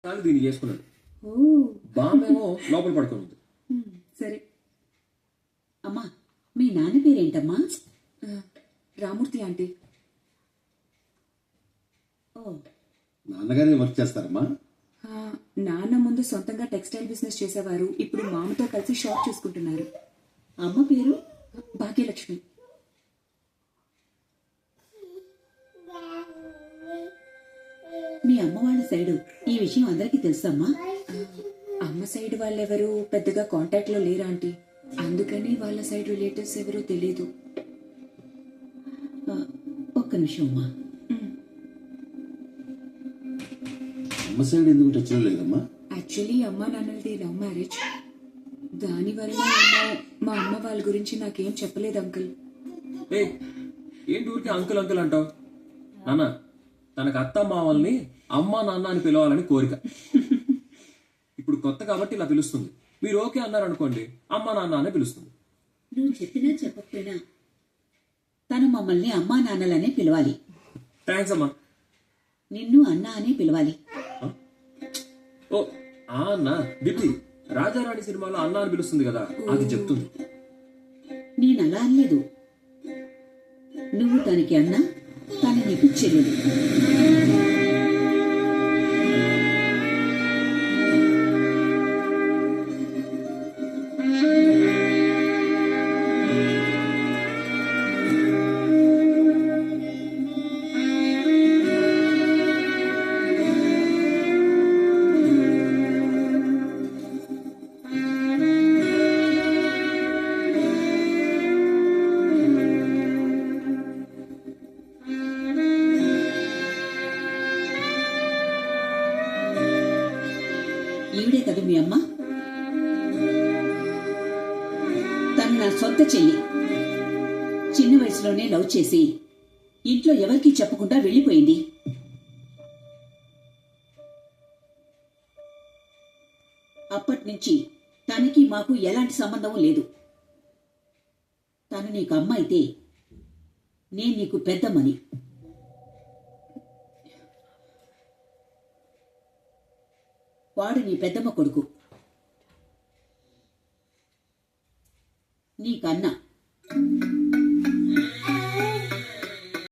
కానీ దీన్ని చేసుకున్నాడు. ఓ బామేమో లోపల పడుకున్నది. సరే. అమ్మా, మీ నాన్న పేరేంటమ్మా? రామూర్తి ఆంటీ. ఓ, నాన్నగారే వర్క్ చేస్తారమ్మా? నాన్న ముందు సొంతంగా టెక్స్టైల్ బిజినెస్ చేసేవారు. ఇప్పుడు మామతో కలిసి షాప్ చూసుకుంటున్నారు. అమ్మ పేరు? భాగ్యలక్ష్మి. మీ అమ్మ వాళ్ళ సైడు ఈ విషయం అందరికీ తెలుసమ్మా? అమ్మ సైడ్ వాళ్ళెవరూ పెద్దగా కాంటాక్ట్ లో లేరు ఆంటీ. అందుకని వాళ్ళ సైడ్ రిలేటివ్స్ ఎవరూ తెలీదు. ఒక్క నిమిషం అమ్మా. అమ్మ సైడ్ ఎందుకు టచ్లో లేదమ్మా? యాక్చువల్లీ అమ్మ నాన్నలది లవ్ మ్యారేజ్. దానివల్ల ఏమో మా అమ్మ వాళ్ళ గురించి నాకేం చెప్పలేదు అంకుల్. ఏ ఏంటి ఊరికి అంకుల్ అంకుల్ అంటావు? నాన్న, తనకు అత్త మామల్ని అమ్మ నాన్న అని పిలవాలని కోరిక. ఇప్పుడు కొత్త కాబట్టి ఇలా పిలుస్తుంది. మీరు ఓకే అన్నారు అనుకోండి, అమ్మ నాన్న అనే పిలుస్తుంది. నువ్వు చెప్పినా చెప్పకపోయినా తను మమ్మల్ని అమ్మా నాన్నలనే పిలవాలి. థ్యాంక్స్ అమ్మా. నిన్ను అన్న అనే పిలవాలి. ఓ ఆ అన్న దిప్తి రాజారాణి సినిమాలో అన్న అని పిలుస్తుంది కదా, అది చెప్తుంది. నేనలా అనలేదు. నువ్వు తనకి అన్న, తను నీకు చెల్లెలు. ఈవిడే కదా మీ అమ్మ? తను నా సొంత చెల్లి. చిన్న వయసులోనే లవ్ చేసి ఇంట్లో ఎవరికీ చెప్పకుండా వెళ్ళిపోయింది. అప్పటినుంచి తనకి మాకు ఎలాంటి సంబంధం లేదు. తను నీకు అమ్మ అయితే నేను నీకు పెద్దమ్మని. వాడు నీ పెద్దమ్మ కొడుకు, నీకన్నా.